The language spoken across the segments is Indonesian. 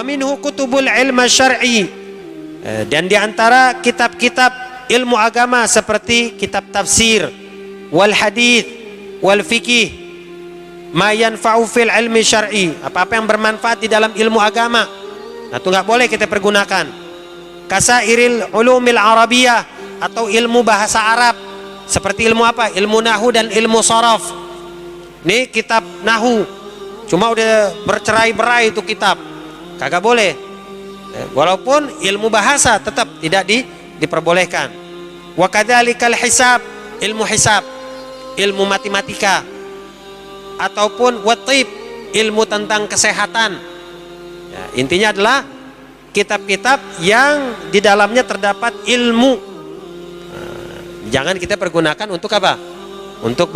Wa minhu kutubul ilma syar'i, dan di antara kitab-kitab ilmu agama seperti kitab tafsir, wal hadith, wal fikih, ma yanfa'u fil ilmi syar'i, apa-apa yang bermanfaat di dalam ilmu agama. Nah, itu nggak boleh kita pergunakan. Kasairil ulumil arabiyah, atau ilmu bahasa Arab, seperti ilmu apa? Ilmu nahu dan ilmu sharaf. Ini kitab nahu, cuma udah bercerai-berai itu kitab, kagak boleh. Walaupun ilmu bahasa tetap tidak diperbolehkan. Wa kadzalikal hisab, ilmu hisab, ilmu matematika, ataupun watib, ilmu tentang kesehatan. Ya, intinya adalah kitab-kitab yang di dalamnya terdapat ilmu. Jangan kita pergunakan untuk apa? Untuk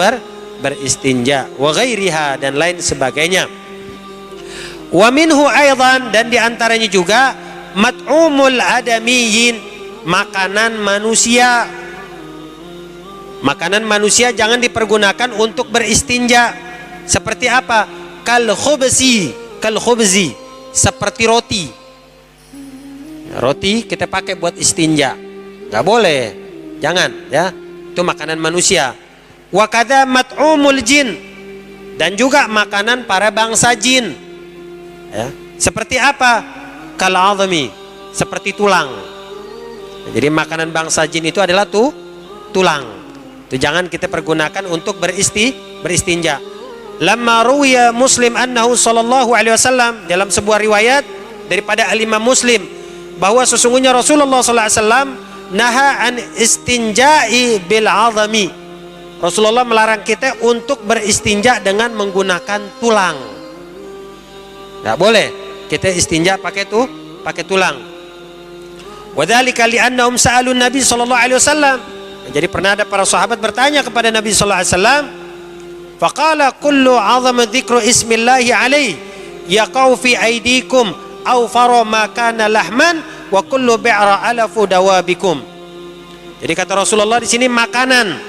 beristinja, wa ghairiha, dan lain sebagainya. Wa minhu aidan, dan diantaranya juga mat'umul adamiyyin, makanan manusia. Makanan manusia jangan dipergunakan untuk beristinja. Seperti apa? Kal khubzi, seperti roti. Roti kita pakai buat istinja, nggak boleh, jangan ya. Itu makanan manusia. Wa kadza mat'umul jin, dan juga makanan para bangsa jin. Ya. Seperti apa? Kal azmi, seperti tulang. Jadi makanan bangsa jin itu adalah tulang. Itu jangan kita pergunakan untuk beristinja. Lamma ruwiya Muslim annahu sallallahu alaihi wasallam, dalam sebuah riwayat daripada al-Imam Muslim, bahwa sesungguhnya Rasulullah sallallahu alaihi wasallam naha an istinja'i bil azmi. Rasulullah melarang kita untuk beristinja dengan menggunakan tulang. Enggak boleh kita istinja pakai tulang. Wadzalika li'annahum sa'alun Nabi sallallahu alaihi wasallam. Jadi pernah ada para sahabat bertanya kepada Nabi sallallahu alaihi wasallam, faqala kullu 'azama dzikru ismillahi alaihi yaqau fi aidikum aw fara ma kana lahman wa kullu bi'ra alafu dawabikum. Jadi kata Rasulullah di sini makanan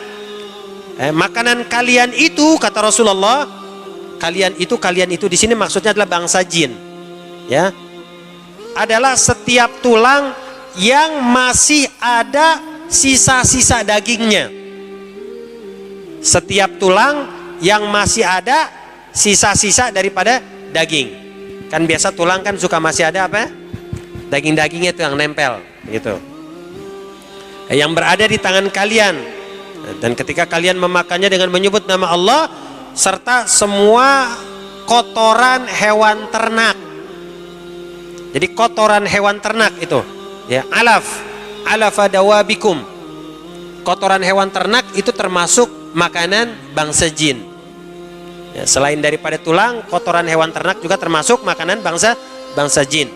kalian itu, kata Rasulullah, kalian itu di sini maksudnya adalah bangsa jin. Ya, adalah setiap tulang yang masih ada sisa-sisa dagingnya. Setiap tulang yang masih ada sisa-sisa daripada daging. Kan biasa tulang kan suka masih ada apa? Daging-dagingnya itu yang nempel gitu. Yang berada di tangan kalian. Dan ketika kalian memakannya dengan menyebut nama Allah, serta semua kotoran hewan ternak. Jadi kotoran hewan ternak itu, ya, alafa dawabikum. Kotoran hewan ternak itu termasuk makanan bangsa jin. Ya, selain daripada tulang, kotoran hewan ternak juga termasuk makanan bangsa jin.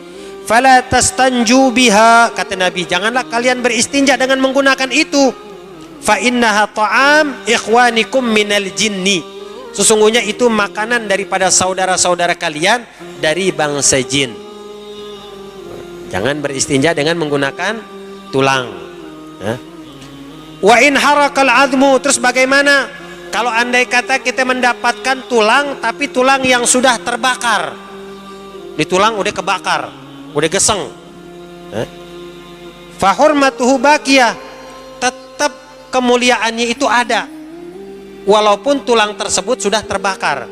Fala tastanju biha, kata Nabi, janganlah kalian beristinja dengan menggunakan itu. Fa innaha ta'am ikhwanikum minal jinni. Sesungguhnya itu makanan daripada saudara-saudara kalian dari bangsa jin. Jangan beristinja dengan menggunakan tulang. Wa in harakal azmu, terus bagaimana kalau andai kata kita mendapatkan tulang tapi tulang yang sudah terbakar? Di tulang udah kebakar, udah geseng. Fa hurmatuhu baqiyah, tetap kemuliaannya itu ada walaupun tulang tersebut sudah terbakar,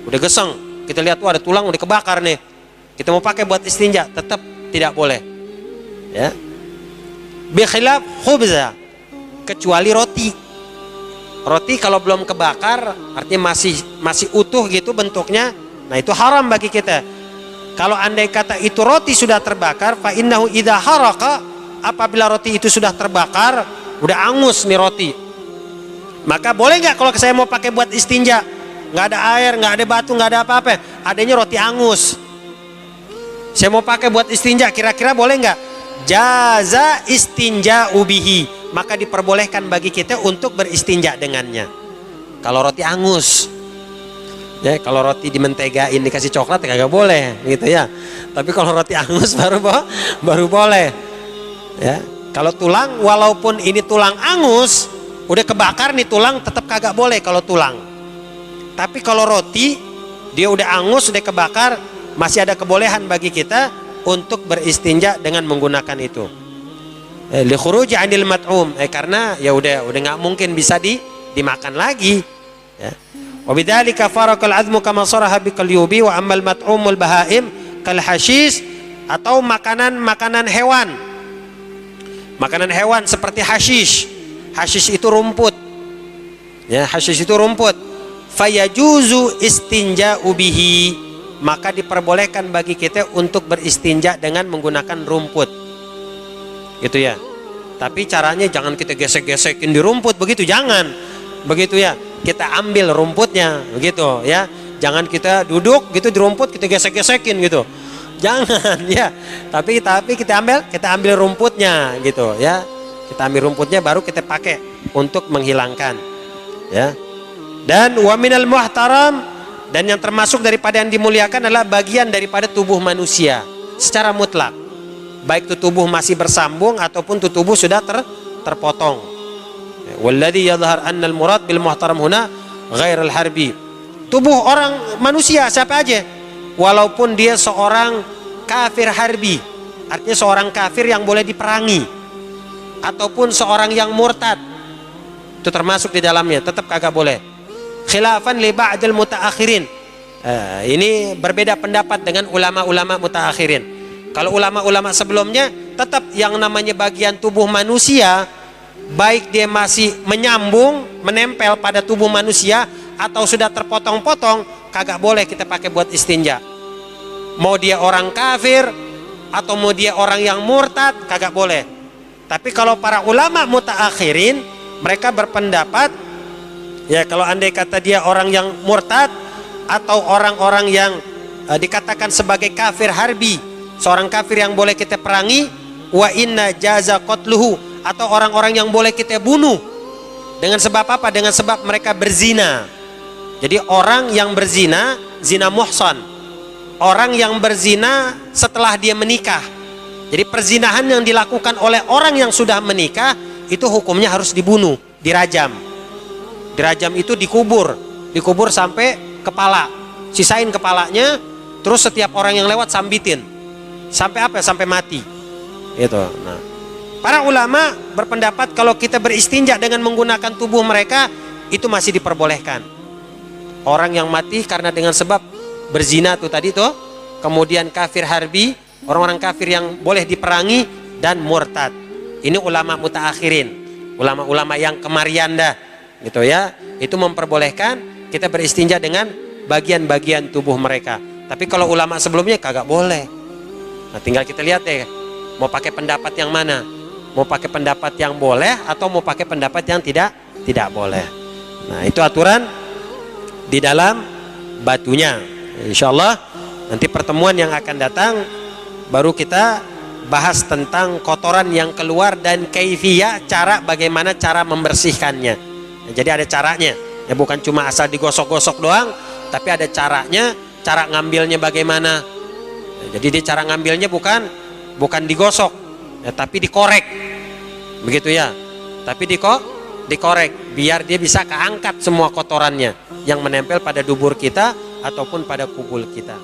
udah geseng. Kita lihat, ada tulang udah kebakar nih, kita mau pakai buat istinja, tetap tidak boleh. Ya, bi khilaf khubza, kecuali roti. Roti kalau belum kebakar, artinya masih utuh gitu bentuknya, nah itu haram bagi kita. Kalau andai kata itu roti sudah terbakar, fa innahu idza haraka, apabila roti itu sudah terbakar, udah angus nih roti, maka boleh nggak kalau saya mau pakai buat istinja? Nggak ada air, nggak ada batu, nggak ada apa-apa, adanya roti angus. Saya mau pakai buat istinja, kira-kira boleh nggak? Jaza istinja ubihi, maka diperbolehkan bagi kita untuk beristinja dengannya. Kalau roti angus, ya, kalau roti dimentegain dikasih coklat ya kagak boleh gitu ya. Tapi kalau roti angus baru boleh. Ya, kalau tulang, walaupun ini tulang angus, udah kebakar nih tulang, tetap kagak boleh kalau tulang. Tapi kalau roti dia udah angus, udah kebakar, masih ada kebolehan bagi kita untuk beristinja dengan menggunakan itu. Li khuruji 'anil mat'um, karena ya udah nggak mungkin bisa dimakan lagi. Ya. Wa bidzalika farakal 'azmu kama saraha bikal yubi wa ammal mat'umul bahaim kal hashish, atau makanan hewan. Makanan hewan seperti hashish. Hashish itu rumput. Ya, hashish itu rumput. Fayajuzu istinja'u bihi, maka diperbolehkan bagi kita untuk beristinja dengan menggunakan rumput. Gitu ya. Tapi caranya jangan kita gesek-gesekin di rumput begitu, jangan. Begitu ya. Kita ambil rumputnya begitu ya. Jangan kita duduk gitu di rumput kita gesek-gesekin gitu. Jangan ya. Tapi kita ambil rumputnya gitu ya. Kita ambil rumputnya baru kita pakai untuk menghilangkan ya. Dan wa minal muhtaram, dan yang termasuk daripada yang dimuliakan adalah bagian daripada tubuh manusia secara mutlak, baik itu tubuh masih bersambung ataupun tubuh sudah terpotong. Walladzi yadhhar anna al-murad bil muhtaram huna ghairal harbi. Tubuh orang manusia siapa aja, walaupun dia seorang kafir harbi, artinya seorang kafir yang boleh diperangi, ataupun seorang yang murtad, itu termasuk di dalamnya, tetap kagak boleh. Khilafan li ba'dil mutaakhirin. Ini berbeda pendapat dengan ulama-ulama mutaakhirin. Kalau ulama-ulama sebelumnya tetap yang namanya bagian tubuh manusia, baik dia masih menyambung, menempel pada tubuh manusia atau sudah terpotong-potong, kagak boleh kita pakai buat istinja. Mau dia orang kafir atau mau dia orang yang murtad, kagak boleh. Tapi kalau para ulama mutaakhirin, mereka berpendapat ya, kalau andai kata dia orang yang murtad atau orang-orang yang dikatakan sebagai kafir harbi, seorang kafir yang boleh kita perangi, wa inna jaza qatluhu, atau orang-orang yang boleh kita bunuh. Dengan sebab apa? Dengan sebab mereka berzina. Jadi orang yang berzina, zina muhsan, orang yang berzina setelah dia menikah. Jadi perzinahan yang dilakukan oleh orang yang sudah menikah itu hukumnya harus dibunuh, dirajam. Dirajam itu dikubur sampai kepala, sisain kepalanya, terus setiap orang yang lewat sambitin sampai apa? Sampai mati. Gitu. Nah, para ulama berpendapat kalau kita beristinja dengan menggunakan tubuh mereka itu masih diperbolehkan. Orang yang mati karena dengan sebab berzina tuh tadi tuh, kemudian kafir harbi, orang-orang kafir yang boleh diperangi, dan murtad. Ini ulama mutaakhirin, ulama-ulama yang kemarian dah. Gitu ya, itu memperbolehkan kita beristinja dengan bagian-bagian tubuh mereka. Tapi kalau ulama sebelumnya kagak boleh. Nah, tinggal kita lihat deh, mau pakai pendapat yang mana, mau pakai pendapat yang boleh atau mau pakai pendapat yang tidak boleh. Nah, itu aturan di dalam batunya. Insyaallah nanti pertemuan yang akan datang baru kita bahas tentang kotoran yang keluar dan kaifiyah, cara bagaimana cara membersihkannya. Jadi ada caranya, ya bukan cuma asal digosok-gosok doang, tapi ada caranya, cara ngambilnya bagaimana. Jadi dia cara ngambilnya bukan digosok, ya, tapi dikorek, begitu ya. Tapi dikorek, biar dia bisa keangkat semua kotorannya yang menempel pada dubur kita ataupun pada kubul kita.